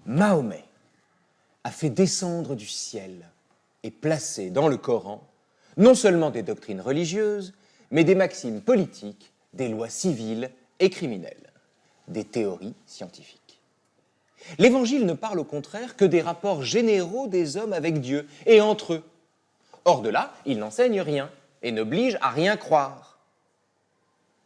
Mahomet a fait descendre du ciel et placer dans le Coran non seulement des doctrines religieuses, mais des maximes politiques, des lois civiles et criminelles, des théories scientifiques. L'Évangile ne parle au contraire que des rapports généraux des hommes avec Dieu et entre eux. Hors de là, il n'enseigne rien et n'oblige à rien croire.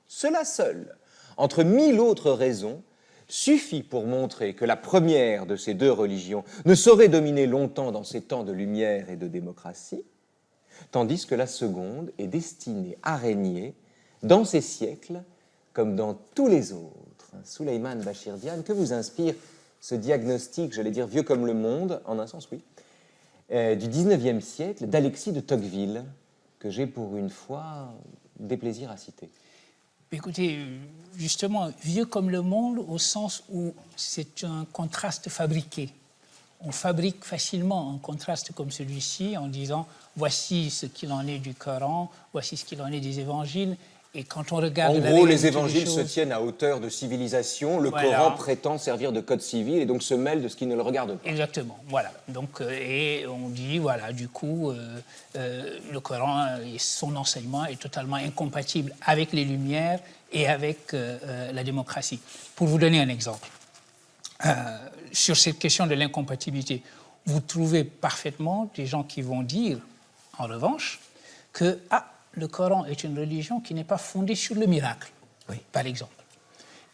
Cela seul, entre mille autres raisons, suffit pour montrer que la première de ces deux religions ne saurait dominer longtemps dans ces temps de lumière et de démocratie, tandis que la seconde est destinée à régner dans ces siècles comme dans tous les autres. Souleymane Bachir Diane, que vous inspire ce diagnostic, j'allais dire vieux comme le monde, en un sens oui, du 19e siècle d'Alexis de Tocqueville, que j'ai pour une fois des plaisirs à citer? Écoutez, justement, vieux comme le monde au sens où c'est un contraste fabriqué. On fabrique facilement un contraste comme celui-ci en disant voici ce qu'il en est du Coran, voici ce qu'il en est des évangiles. Et quand on regarde en gros, les évangiles se tiennent à hauteur de civilisation, le Coran prétend servir de code civil et donc se mêle de ce qui ne le regarde pas. Exactement, voilà. Donc, et on dit, voilà, du coup, le Coran et son enseignement est totalement incompatible avec les Lumières et avec la démocratie. Pour vous donner un exemple, sur cette question de l'incompatibilité, vous trouvez parfaitement des gens qui vont dire, en revanche, que le Coran est une religion qui n'est pas fondée sur le miracle, oui, par exemple.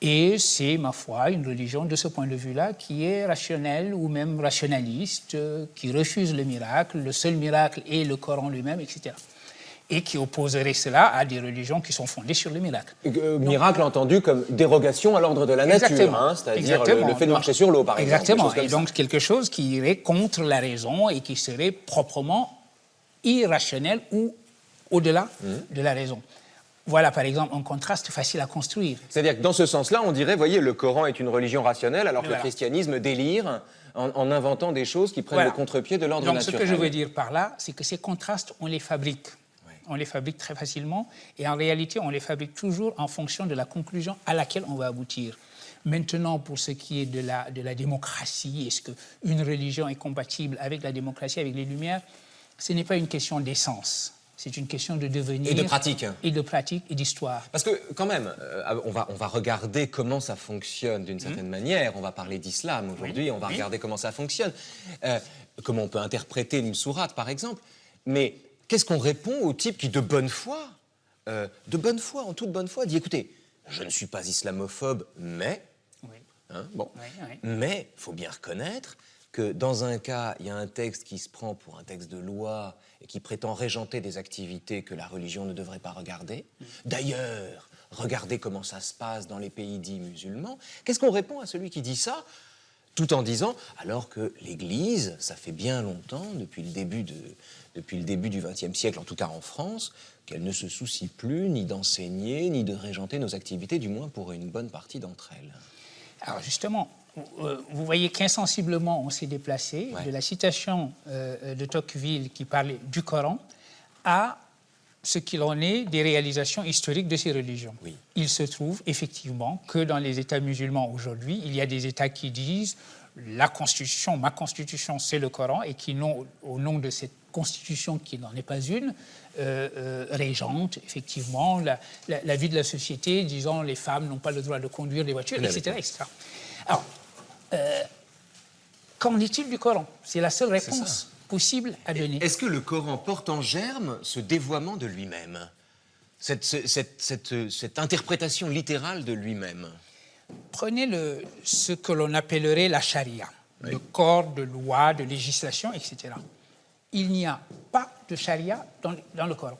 Et c'est, ma foi, une religion de ce point de vue-là qui est rationnelle ou même rationaliste, qui refuse le miracle, le seul miracle est le Coran lui-même, etc. Et qui opposerait cela à des religions qui sont fondées sur le miracle. Miracle entendu comme dérogation à l'ordre de la nature, hein, c'est-à-dire le fait de marcher sur l'eau, par exemple. Exactement, et donc quelque chose qui irait contre la raison et qui serait proprement irrationnel ou au-delà de la raison. Voilà, par exemple, un contraste facile à construire. C'est-à-dire que dans ce sens-là, on dirait, voyez, le Coran est une religion rationnelle, alors que le christianisme délire en inventant des choses qui prennent le contre-pied de l'ordre naturel. Donc, ce que je veux dire par là, c'est que ces contrastes, on les fabrique. Oui. On les fabrique très facilement, et en réalité, on les fabrique toujours en fonction de la conclusion à laquelle on va aboutir. Maintenant, pour ce qui est de la démocratie, est-ce qu'une religion est compatible avec la démocratie, avec les Lumières? Ce n'est pas une question d'essence. C'est une question de devenir. Et de pratique. Et de pratique et d'histoire. Parce que, quand même, on va regarder comment ça fonctionne d'une certaine manière. On va parler d'islam aujourd'hui, on va regarder comment ça fonctionne. Comment on peut interpréter une sourate, par exemple. Mais qu'est-ce qu'on répond au type qui, de bonne foi, en toute bonne foi, dit écoutez, je ne suis pas islamophobe, mais. Oui. Hein, bon. Oui. Mais, il faut bien reconnaître que dans un cas, il y a un texte qui se prend pour un texte de loi et qui prétend régenter des activités que la religion ne devrait pas regarder. D'ailleurs, regardez comment ça se passe dans les pays dits musulmans. Qu'est-ce qu'on répond à celui qui dit ça, tout en disant, alors que l'Église, ça fait bien longtemps, depuis le début du XXe siècle, en tout cas en France, qu'elle ne se soucie plus ni d'enseigner, ni de régenter nos activités, du moins pour une bonne partie d'entre elles. Alors justement, vous voyez qu'insensiblement, on s'est déplacé de la citation de Tocqueville qui parlait du Coran à ce qu'il en est des réalisations historiques de ces religions. Oui. Il se trouve effectivement que dans les États musulmans aujourd'hui, il y a des États qui disent la Constitution, ma Constitution, c'est le Coran, et qui, au nom de cette Constitution qui n'en est pas une, régente effectivement la vie de la société, disant les femmes n'ont pas le droit de conduire des voitures, etc. Alors, qu'en est-il du Coran? C'est la seule réponse possible à donner. Est-ce que le Coran porte en germe ce dévoiement de lui-même, cette interprétation littérale de lui-même? Prenez ce que l'on appellerait la charia, le corps de loi, de législation, etc. Il n'y a pas de charia dans le Coran.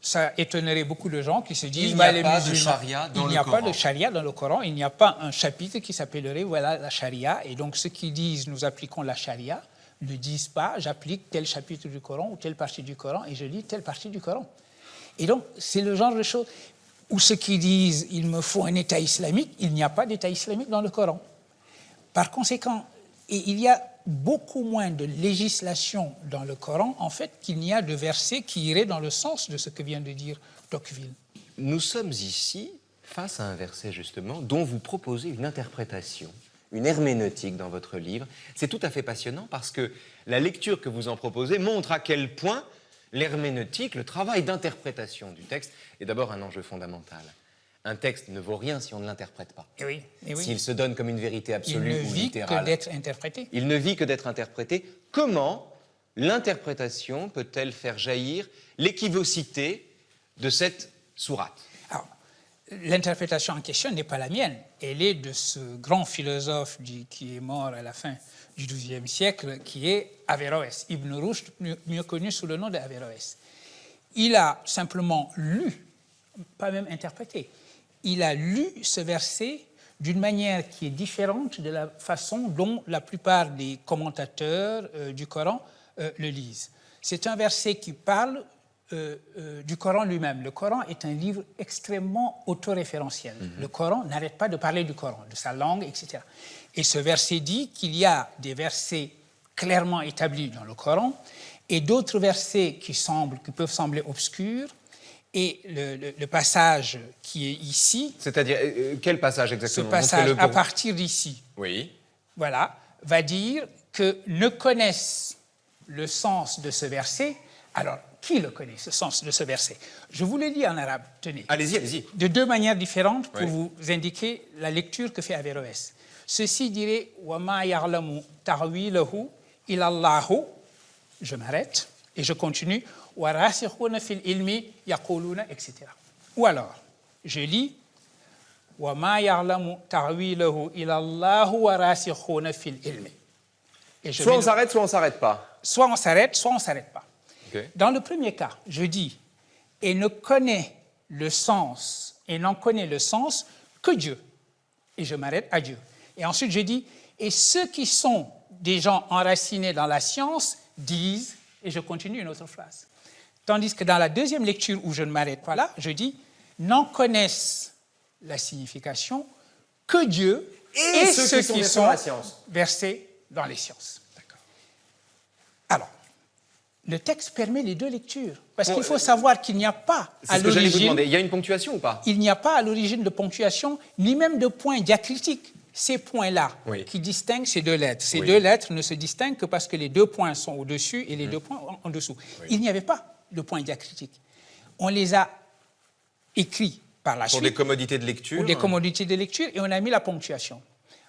Ça étonnerait beaucoup de gens qui se disent... Il n'y a pas de charia dans le Coran. Il n'y a pas de charia dans le Coran. Il n'y a pas un chapitre qui s'appellerait, voilà, la charia. Et donc, ceux qui disent, nous appliquons la charia, ne disent pas, j'applique tel chapitre du Coran ou telle partie du Coran et je lis telle partie du Coran. Et donc, c'est le genre de choses où ceux qui disent il me faut un État islamique, il n'y a pas d'État islamique dans le Coran. Par conséquent, il y a beaucoup moins de législation dans le Coran, en fait, qu'il n'y a de versets qui iraient dans le sens de ce que vient de dire Tocqueville. Nous sommes ici face à un verset, justement, dont vous proposez une interprétation, une herméneutique dans votre livre. C'est tout à fait passionnant parce que la lecture que vous en proposez montre à quel point l'herméneutique, le travail d'interprétation du texte, est d'abord un enjeu fondamental. Un texte ne vaut rien si on ne l'interprète pas. Et oui, et oui. S'il se donne comme une vérité absolue Il ne ou vit littérale. que d'être interprété. Il ne vit que d'être interprété. Comment l'interprétation peut-elle faire jaillir l'équivocité de cette sourate? Alors, l'interprétation en question n'est pas la mienne. Elle est de ce grand philosophe qui est mort à la fin du XIIe siècle, qui est Averroès, Ibn Rushd, mieux connu sous le nom d'Averroès. Il a simplement lu, pas même interprété, il a lu ce verset d'une manière qui est différente de la façon dont la plupart des commentateurs du Coran le lisent. C'est un verset qui parle du Coran lui-même. Le Coran est un livre extrêmement autoréférentiel. Le Coran n'arrête pas de parler du Coran, de sa langue, etc. Et ce verset dit qu'il y a des versets clairement établis dans le Coran et d'autres versets qui peuvent sembler obscurs. Et le passage qui est ici... C'est-à-dire, quel passage exactement? Ce passage, à partir d'ici, oui. Voilà, va dire que ne connaissent le sens de ce verset. Alors, qui le connaît, ce sens de ce verset? Je vous le dis en arabe, tenez. Allez-y, allez-y. De deux manières différentes pour Oui. vous indiquer la lecture que fait Averroès. Ceci dirait « Wa ma ya'lamu ta'wilahu illallahu » je m'arrête et je continue « Wa rasikhuna fil ilmi yaquluna » etc. Ou alors, je lis « Wa ma ya'lamu ta'wilahu illallahu wa rasikhuna fil ilmi » Soit on s'arrête, soit on ne s'arrête pas. Soit on s'arrête, soit on ne s'arrête pas. Okay. Dans le premier cas, je dis « Et ne connaît le sens, et n'en connaît le sens que Dieu. » Et je m'arrête à Dieu. Et ensuite, je dis « Et ceux qui sont des gens enracinés dans la science disent... » Et je continue une autre phrase. Tandis que dans la deuxième lecture, où je ne m'arrête pas là, je dis « N'en connaissent la signification que Dieu et ceux qui sont versés dans les sciences. » Alors, le texte permet les deux lectures. Parce qu'il faut savoir qu'il n'y a pas à l'origine... C'est ce que j'allais vous demander. Il y a une ponctuation ou pas? Il n'y a pas à l'origine de ponctuation, ni même de points diacritiques. Ces points-là qui distinguent ces deux lettres. Ces deux lettres ne se distinguent que parce que les deux points sont au-dessus et les deux points en dessous. Il n'y avait pas de points diacritiques. On les a écrits par la suite. Pour des commodités de lecture. Pour des commodités de lecture, et on a mis la ponctuation.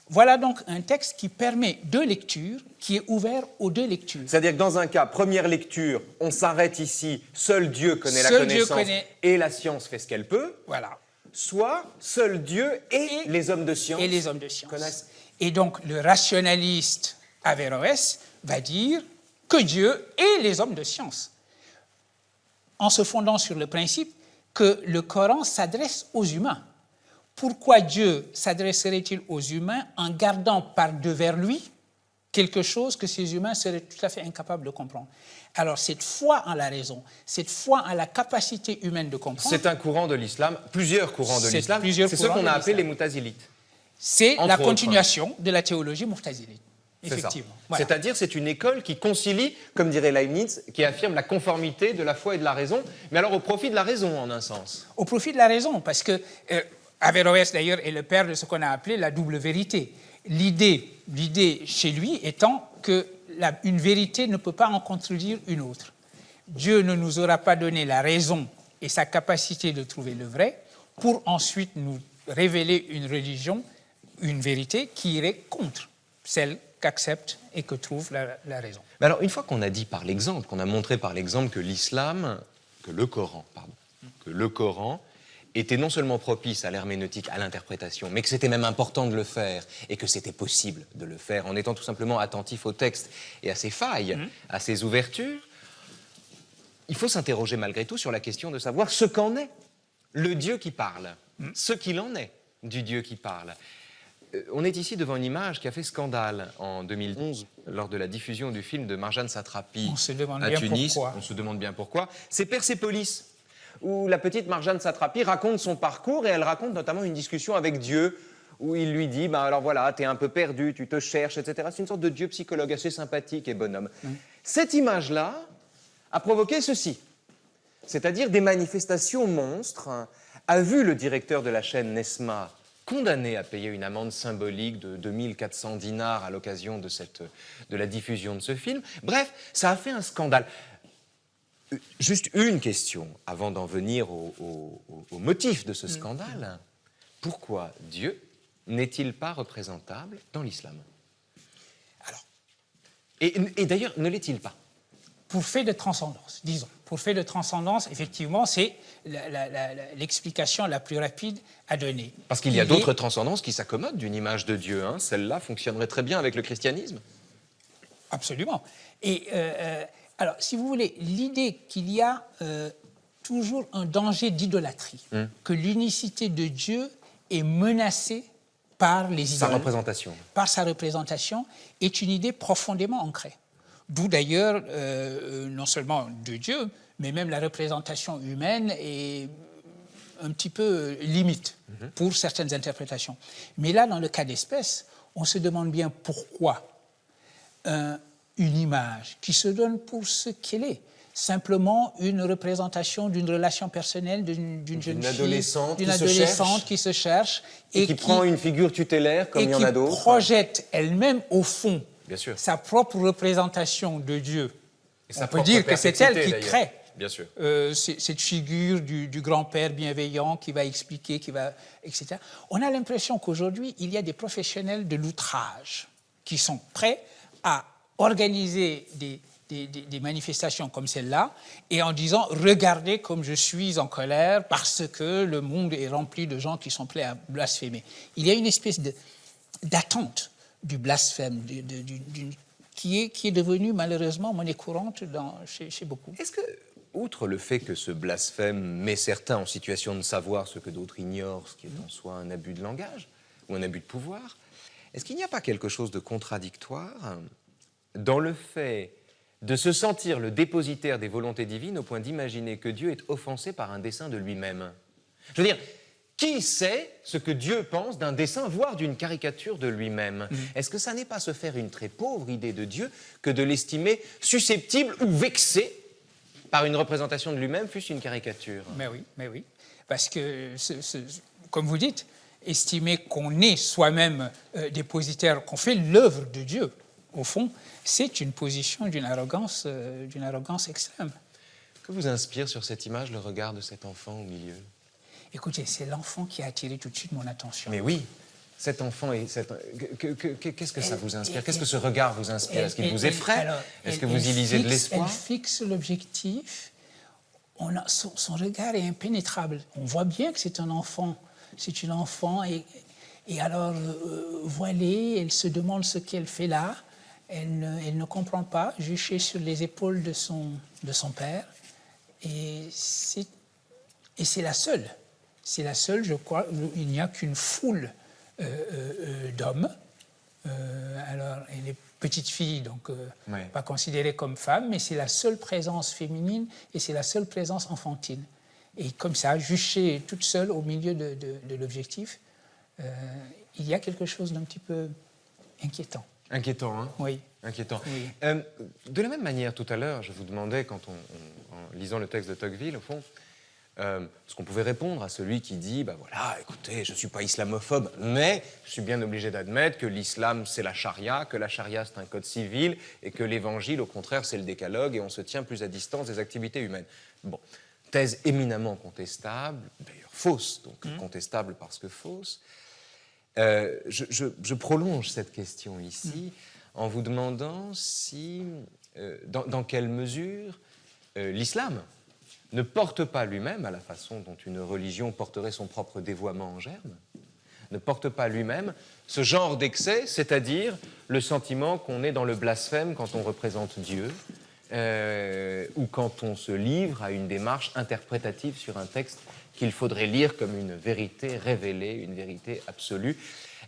Voilà donc un texte qui permet deux lectures, qui est ouvert aux deux lectures. C'est-à-dire que dans un cas, première lecture, on s'arrête ici, seul Dieu connaît la connaissance et la science fait ce qu'elle peut. Voilà. Soit seul Dieu et les hommes de science, connaissent. Et donc le rationaliste Averroès va dire que Dieu et les hommes de science, en se fondant sur le principe que le Coran s'adresse aux humains. Pourquoi Dieu s'adresserait-il aux humains en gardant par devers lui quelque chose que ces humains seraient tout à fait incapables de comprendre? Alors, cette foi en la raison, cette foi en la capacité humaine de comprendre... C'est un courant de l'islam, plusieurs courants de l'islam, c'est ce qu'on a appelé les Mu'tazilites. C'est la continuation de la théologie mu'tazilite, effectivement. Voilà. C'est-à-dire, c'est une école qui concilie, comme dirait Leibniz, qui affirme la conformité de la foi et de la raison, mais alors au profit de la raison, en un sens. Au profit de la raison, parce que Averroès, d'ailleurs, est le père de ce qu'on a appelé la double vérité. L'idée chez lui étant qu'une vérité ne peut pas en contredire une autre. Dieu ne nous aura pas donné la raison et sa capacité de trouver le vrai pour ensuite nous révéler une religion, une vérité qui irait contre celle qu'accepte et que trouve la raison. Mais alors, une fois qu'on a dit par l'exemple, qu'on a montré par l'exemple que le Coran était non seulement propice à l'herméneutique, à l'interprétation, mais que c'était même important de le faire et que c'était possible de le faire en étant tout simplement attentif au texte et à ses failles, à ses ouvertures, il faut s'interroger malgré tout sur la question de savoir ce qu'en est le Dieu qui parle, ce qu'il en est du Dieu qui parle. On est ici devant une image qui a fait scandale en 2011 lors de la diffusion du film de Marjane Satrapi à Tunis. On se demande bien pourquoi. C'est Persépolis, où la petite Marjane Satrapi raconte son parcours et elle raconte notamment une discussion avec Dieu où il lui dit, alors voilà, t'es un peu perdu, tu te cherches, etc. C'est une sorte de Dieu psychologue assez sympathique et bonhomme. Cette image-là a provoqué ceci, c'est-à-dire des manifestations monstres, a vu le directeur de la chaîne Nesma condamné à payer une amende symbolique de 2400 dinars à l'occasion de la diffusion de ce film. Bref, ça a fait un scandale. Juste une question, avant d'en venir au motif de ce scandale. Pourquoi Dieu n'est-il pas représentable dans l'islam? Alors, et d'ailleurs, ne l'est-il pas? pour fait de transcendance, disons. Pour fait de transcendance, effectivement, c'est l'explication la plus rapide à donner. Parce qu'il y a d'autres transcendances qui s'accommodent d'une image de Dieu. Hein. Celle-là fonctionnerait très bien avec le christianisme. Absolument. Et alors, si vous voulez, l'idée qu'il y a toujours un danger d'idolâtrie, que l'unicité de Dieu est menacée par les idoles, par sa représentation, est une idée profondément ancrée. D'où d'ailleurs, non seulement de Dieu, mais même la représentation humaine est un petit peu limite pour certaines interprétations. Mais là, dans le cas d'espèce, on se demande bien pourquoi une image qui se donne pour ce qu'elle est, simplement une représentation d'une relation personnelle d'une jeune fille, d'une adolescente qui se cherche et qui prend une figure tutélaire comme il y en a d'autres. Et qui projette elle-même au fond Bien sûr. sa propre représentation de Dieu. Et on peut dire que c'est elle qui crée Bien sûr. cette figure du grand-père bienveillant qui va expliquer, etc. On a l'impression qu'aujourd'hui, il y a des professionnels de l'outrage qui sont prêts à organiser des manifestations comme celle-là et en disant « Regardez comme je suis en colère parce que le monde est rempli de gens qui sont prêts à blasphémer ». Il y a une espèce d'attente du blasphème, qui est devenue malheureusement monnaie courante chez beaucoup. Est-ce que, outre le fait que ce blasphème met certains en situation de savoir ce que d'autres ignorent, ce qui est en soi un abus de langage ou un abus de pouvoir, est-ce qu'il n'y a pas quelque chose de contradictoire dans le fait de se sentir le dépositaire des volontés divines au point d'imaginer que Dieu est offensé par un dessein de lui-même? Je veux dire, qui sait ce que Dieu pense d'un dessin, voire d'une caricature de lui-même? Est-ce que ça n'est pas se faire une très pauvre idée de Dieu que de l'estimer susceptible ou vexé par une représentation de lui-même, fût-ce une caricature? Mais oui. Parce que, comme vous dites, estimer qu'on est soi-même dépositaire, qu'on fait l'œuvre de Dieu, au fond, c'est une position d'une arrogance extrême. Que vous inspire sur cette image le regard de cet enfant au milieu? Écoutez, c'est l'enfant qui a attiré tout de suite mon attention. Mais oui, cet enfant, qu'est-ce que ça vous inspire? Qu'est-ce que ce regard vous inspire? Est-ce qu'il vous effraie? Est-ce que vous y lisez de l'espoir? Elle fixe l'objectif. Son regard est impénétrable. On voit bien que c'est un enfant. C'est une enfant. Et alors, voilée, elle se demande ce qu'elle fait là. Elle ne comprend pas, juchée sur les épaules de son père. Et c'est la seule. C'est la seule, je crois. Il n'y a qu'une foule d'hommes. Alors, elle est petite fille, donc pas considérée comme femme, mais c'est la seule présence féminine et c'est la seule présence enfantine. Et comme ça, juchée toute seule au milieu de l'objectif, il y a quelque chose d'un petit peu inquiétant. Inquiétant, hein? Oui. Inquiétant. Oui. De la même manière, tout à l'heure, je vous demandais, en lisant le texte de Tocqueville, au fond, ce qu'on pouvait répondre à celui qui dit voilà, écoutez, je ne suis pas islamophobe, mais je suis bien obligé d'admettre que l'islam, c'est la charia, que la charia, c'est un code civil, et que l'évangile, au contraire, c'est le décalogue, et on se tient plus à distance des activités humaines. Bon, thèse éminemment contestable, d'ailleurs fausse, donc contestable parce que fausse. Je prolonge cette question ici en vous demandant si, dans quelle mesure l'islam ne porte pas lui-même, à la façon dont une religion porterait son propre dévoiement en germe, ne porte pas lui-même ce genre d'excès, c'est-à-dire le sentiment qu'on est dans le blasphème quand on représente Dieu, ou quand on se livre à une démarche interprétative sur un texte qu'il faudrait lire comme une vérité révélée, une vérité absolue.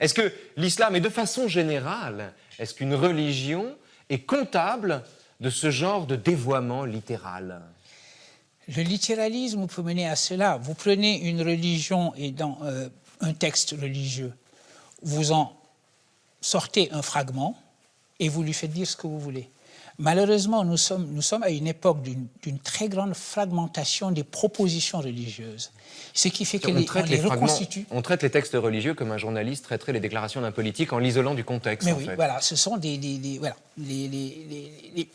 Est-ce que l'islam, et de façon générale, est-ce qu'une religion est comptable de ce genre de dévoiement littéral? Le littéralisme peut mener à cela. Vous prenez une religion et dans un texte religieux, vous en sortez un fragment et vous lui faites dire ce que vous voulez. Malheureusement, nous sommes à une époque d'une très grande fragmentation des propositions religieuses. Ce qui fait qu'on les reconstitue. On traite les textes religieux comme un journaliste traiterait les déclarations d'un politique en l'isolant du contexte. Mais en oui, fait. voilà, ce sont les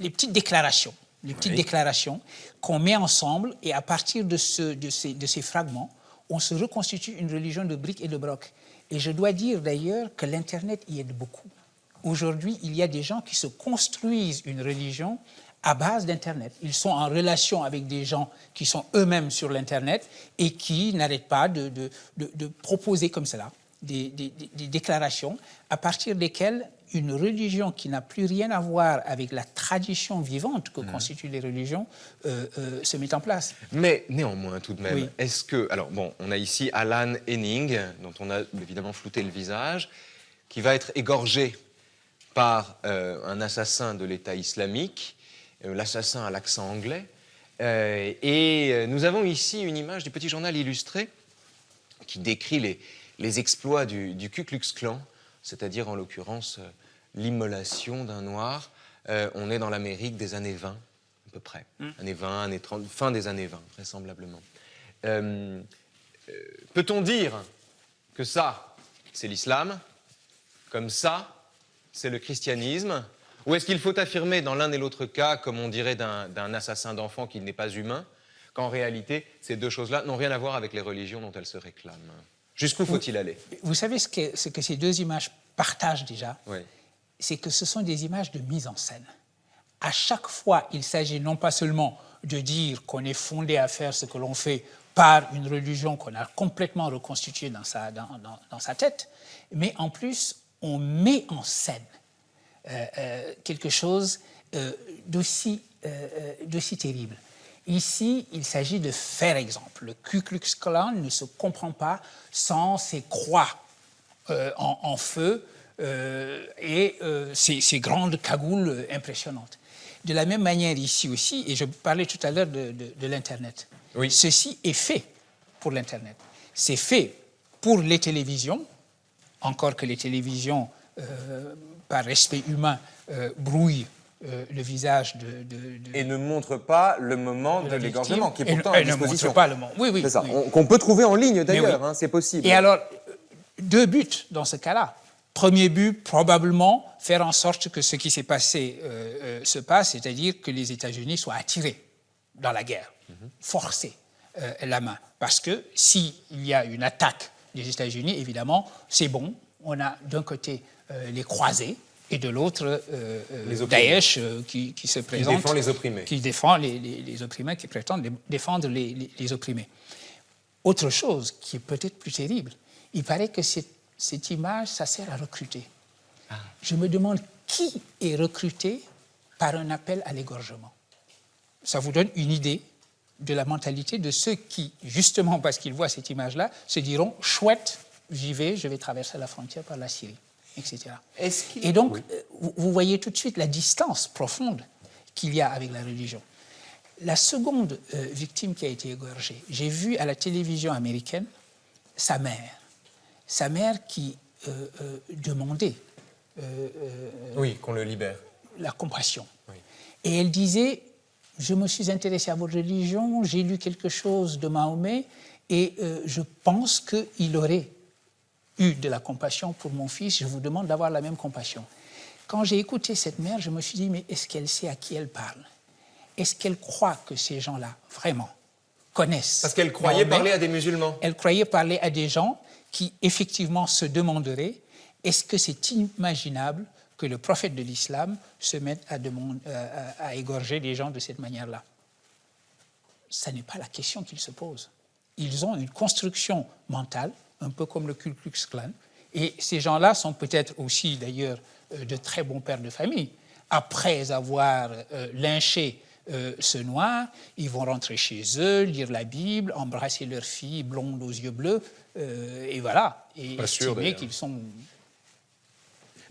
petites déclarations. Les petites déclarations qu'on met ensemble et à partir de ces fragments, on se reconstitue une religion de briques et de broc. Et je dois dire d'ailleurs que l'Internet y aide beaucoup. Aujourd'hui, il y a des gens qui se construisent une religion à base d'Internet. Ils sont en relation avec des gens qui sont eux-mêmes sur l'Internet et qui n'arrêtent pas de proposer comme cela des déclarations à partir desquelles une religion qui n'a plus rien à voir avec la tradition vivante que constituent les religions se met en place. Mais néanmoins, tout de même, Oui. est-ce que... Alors bon, on a ici Alan Henning, dont on a évidemment flouté le visage, qui va être égorgé par un assassin de l'État islamique, l'assassin à l'accent anglais. Et nous avons ici une image du petit journal illustré qui décrit les exploits du Ku Klux Klan, c'est-à-dire en l'occurrence l'immolation d'un noir. On est dans l'Amérique des années 20, à peu près. Années 20, années 30, fin des années 20, vraisemblablement. Peut-on dire que ça, c'est l'islam, comme ça, c'est le christianisme? Ou est-ce qu'il faut affirmer dans l'un et l'autre cas, comme on dirait d'un assassin d'enfant qu'il n'est pas humain, qu'en réalité, ces deux choses-là n'ont rien à voir avec les religions dont elles se réclament? Jusqu'où faut-il aller? Vous savez ce que ces deux images partagent déjà? Oui. C'est que ce sont des images de mise en scène. À chaque fois, il s'agit non pas seulement de dire qu'on est fondé à faire ce que l'on fait par une religion qu'on a complètement reconstituée dans sa tête, mais en plus, on met en scène quelque chose d'aussi terrible. Ici, il s'agit de faire exemple. Le Ku Klux Klan ne se comprend pas sans ses croix en feu et ces grandes cagoules impressionnantes. De la même manière ici aussi, et je parlais tout à l'heure de l'Internet, Oui. Ceci est fait pour l'Internet. C'est fait pour les télévisions, encore que les télévisions, par respect humain, brouillent le visage Et ne montre pas le moment de l'égorgement, qui est pourtant à et ne disposition. montre pas le moment. Oui, oui. C'est ça, oui. qu'on peut trouver en ligne d'ailleurs, oui. hein, c'est possible. Et alors, deux buts dans ce cas-là. Premier but, probablement faire en sorte que ce qui s'est passé se passe, c'est-à-dire que les États-Unis soient attirés dans la guerre, forcer la main. Parce que s'il y a une attaque des États-Unis, évidemment, c'est bon. On a d'un côté les croisés et de l'autre Daesh qui se présente. Qui défend les opprimés. Qui défend les opprimés, qui prétendent défendre les opprimés. Autre chose qui est peut-être plus terrible, il paraît que cette image, ça sert à recruter. Je me demande qui est recruté par un appel à l'égorgement. Ça vous donne une idée de la mentalité de ceux qui, justement parce qu'ils voient cette image-là, se diront « chouette, j'y vais, je vais traverser la frontière par la Syrie », etc. Et donc, vous voyez tout de suite la distance profonde qu'il y a avec la religion. La seconde victime qui a été égorgée, j'ai vu à la télévision américaine sa mère qui demandait Oui, qu'on le libère. la compassion. Oui. Et elle disait, je me suis intéressée à votre religion, j'ai lu quelque chose de Mahomet et je pense qu'il aurait eu de la compassion pour mon fils, je vous demande d'avoir la même compassion. Quand j'ai écouté cette mère, je me suis dit, mais est-ce qu'elle sait à qui elle parle? Est-ce qu'elle croit que ces gens-là, vraiment, connaissent Parce qu'elle croyait Mahomet? parler à des musulmans. Elle croyait parler à des gens qui, effectivement, se demanderaient est-ce que c'est imaginable que le prophète de l'islam se mette à égorger les gens de cette manière-là? Ce n'est pas la question qu'ils se posent. Ils ont une construction mentale, un peu comme le Ku Klux Klan, et ces gens-là sont peut-être aussi, d'ailleurs, de très bons pères de famille. Après avoir lynché ce noir, ils vont rentrer chez eux, lire la Bible, embrasser leur fille blonde aux yeux bleus, et voilà, et estimer qu'ils sont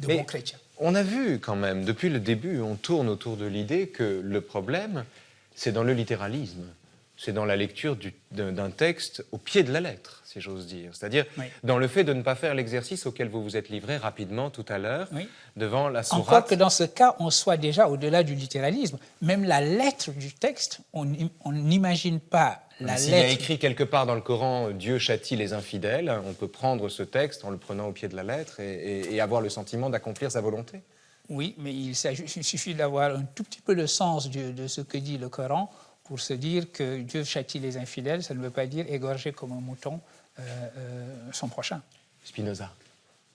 de bons chrétiens. On a vu quand même, depuis le début, on tourne autour de l'idée que le problème, c'est dans le littéralisme. c'est dans la lecture d'un texte au pied de la lettre, si j'ose dire. C'est-à-dire Oui. dans le fait de ne pas faire l'exercice auquel vous vous êtes livré rapidement tout à l'heure, Oui. devant la sourate. Encore que dans ce cas, on soit déjà au-delà du littéralisme. Même la lettre du texte, on n'imagine pas la S'il y a lettre. écrit quelque part dans le Coran « Dieu châtie les infidèles », on peut prendre ce texte en le prenant au pied de la lettre et avoir le sentiment d'accomplir sa volonté. Oui, mais il suffit d'avoir un tout petit peu le sens de ce que dit le Coran pour se dire que Dieu châtie les infidèles. Ça ne veut pas dire égorger comme un mouton son prochain. Spinoza,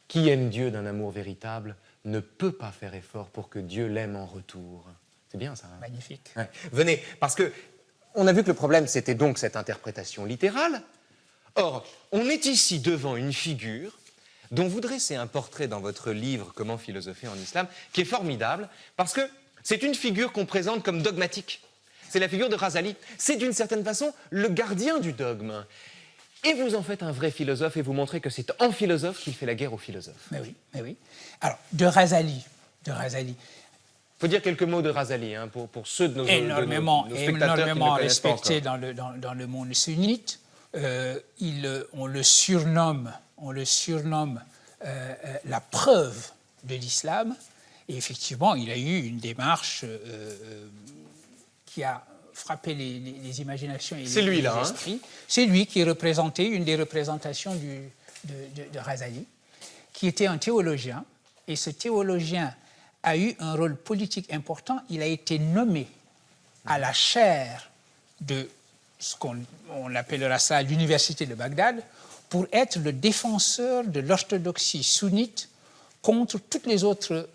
qui aime Dieu d'un amour véritable ne peut pas faire effort pour que Dieu l'aime en retour. C'est bien ça. Hein? Magnifique. Ouais. Venez, parce que on a vu que le problème, c'était donc cette interprétation littérale. Or, on est ici devant une figure dont vous dressez un portrait dans votre livre « Comment philosopher en islam », qui est formidable, parce que c'est une figure qu'on présente comme dogmatique. C'est la figure de Razali. C'est d'une certaine façon le gardien du dogme. Et vous en faites un vrai philosophe et vous montrez que c'est en philosophe qu'il fait la guerre aux philosophes. Mais oui, mais oui. Alors, de Razali. Il faut dire quelques mots de Razali, hein, pour ceux de nos spectateurs qui ne le connaissent pas respecté encore. dans le monde sunnite. On le surnomme la preuve de l'islam. Et effectivement, il a eu une démarche qui a frappé les imaginations et les esprits. Hein. C'est lui qui représentait une des représentations de Razali, qui était un théologien. Et ce théologien a eu un rôle politique important. Il a été nommé à la chaire de ce qu'on appellera ça l'université de Bagdad, pour être le défenseur de l'orthodoxie sunnite contre toutes les autres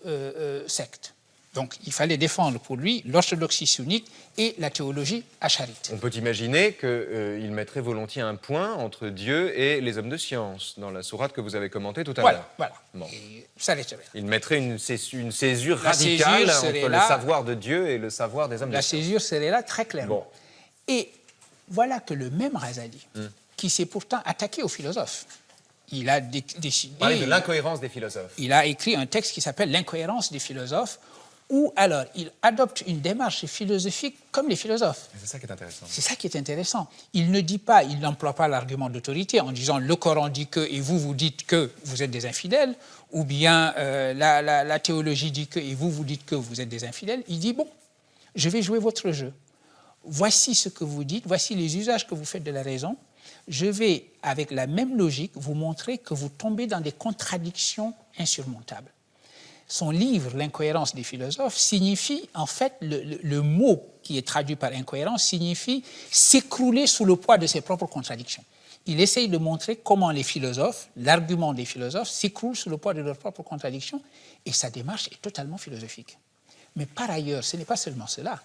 sectes. Donc il fallait défendre pour lui l'orthodoxie sunnite et la théologie acharite. On peut imaginer qu'il mettrait volontiers un point entre Dieu et les hommes de science, dans la sourate que vous avez commentée tout à l'heure. Voilà. Bon. Ça resterait. Il mettrait une césure radicale entre le savoir de Dieu et le savoir des hommes de science. La césure serait là très clairement. Bon. Et voilà que le même Razali, qui s'est pourtant attaqué aux philosophes, il a décidé... Parler de l'incohérence des philosophes. Il a écrit un texte qui s'appelle « L'incohérence des philosophes », où alors il adopte une démarche philosophique comme les philosophes. C'est ça qui est intéressant. C'est ça qui est intéressant. Il ne dit pas, il n'emploie pas l'argument d'autorité en disant le Coran dit que et vous dites que vous êtes des infidèles, ou bien la théologie dit que et vous dites que vous êtes des infidèles. Il dit bon, je vais jouer votre jeu. Voici ce que vous dites, voici les usages que vous faites de la raison. Je vais, avec la même logique, vous montrer que vous tombez dans des contradictions insurmontables. Son livre, L'incohérence des philosophes, signifie, en fait, le mot qui est traduit par incohérence signifie s'écrouler sous le poids de ses propres contradictions. Il essaye de montrer comment les philosophes, l'argument des philosophes, s'écroule sous le poids de leurs propres contradictions, et sa démarche est totalement philosophique. Mais par ailleurs, ce n'est pas seulement cela.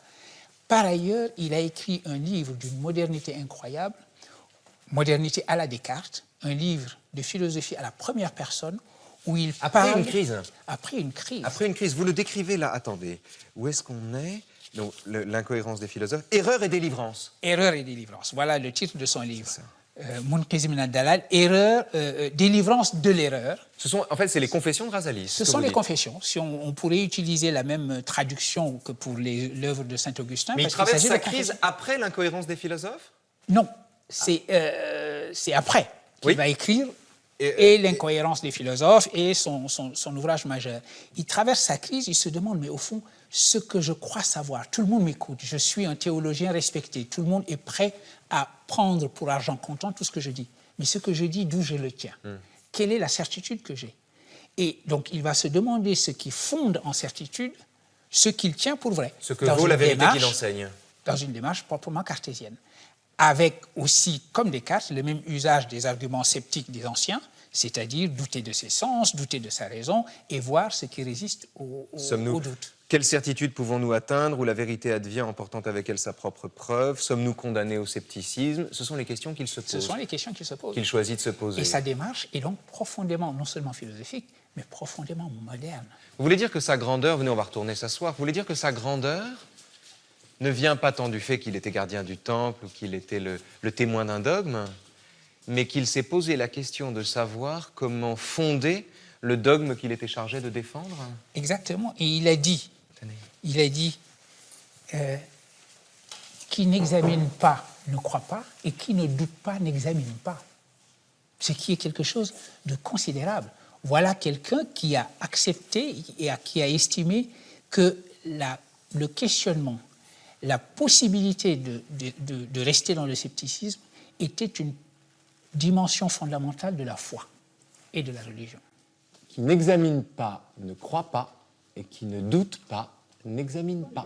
Par ailleurs, il a écrit un livre d'une modernité incroyable, modernité à la Descartes, un livre de philosophie à la première personne, où il parle... Une crise. Après une crise. Après une crise. Vous le décrivez là, attendez, où est-ce qu'on est? Donc, l'incohérence des philosophes. Erreur et délivrance. Erreur et délivrance. Voilà le titre de son livre. Munqidh min ad-Dalal, erreur, délivrance de l'erreur. En fait, c'est les confessions de Razali. Ce sont les confessions. Si on pourrait utiliser la même traduction que pour l'œuvre de Saint-Augustin. Mais il traverse sa crise après l'incohérence des philosophes? Non, c'est après qu'il va écrire et l'incohérence des philosophes et son ouvrage majeur. Il traverse sa crise, il se demande, mais au fond, ce que je crois savoir, tout le monde m'écoute, je suis un théologien respecté, tout le monde est prêt à prendre pour argent comptant tout ce que je dis. Mais ce que je dis, d'où je le tiens? Quelle est la certitude que j'ai? Et donc, il va se demander ce qui fonde en certitude ce qu'il tient pour vrai. Ce que vaut la vérité qu'il enseigne. Dans une démarche proprement cartésienne. Avec aussi, comme Descartes, le même usage des arguments sceptiques des anciens, c'est-à-dire douter de ses sens, douter de sa raison et voir ce qui résiste au doute. Quelle certitude pouvons-nous atteindre où la vérité advient en portant avec elle sa propre preuve? Sommes-nous condamnés au scepticisme? Ce sont les questions qu'il se pose. Ce sont les questions qu'il se pose. Qu'il choisit de se poser. Et sa démarche est donc profondément, non seulement philosophique, mais profondément moderne. Vous voulez dire que sa grandeur, venez, on va retourner s'asseoir, vous voulez dire que sa grandeur ne vient pas tant du fait qu'il était gardien du temple ou qu'il était le témoin d'un dogme, mais qu'il s'est posé la question de savoir comment fonder le dogme qu'il était chargé de défendre? Exactement. Et il a dit qui n'examine pas ne croit pas, et qui ne doute pas n'examine pas. Ce qui est quelque chose de considérable. Voilà quelqu'un qui a accepté et qui a estimé que le questionnement, la possibilité de rester dans le scepticisme était une dimension fondamentale de la foi et de la religion. Qui n'examine pas ne croit pas, et qui ne doute pas n'examine pas.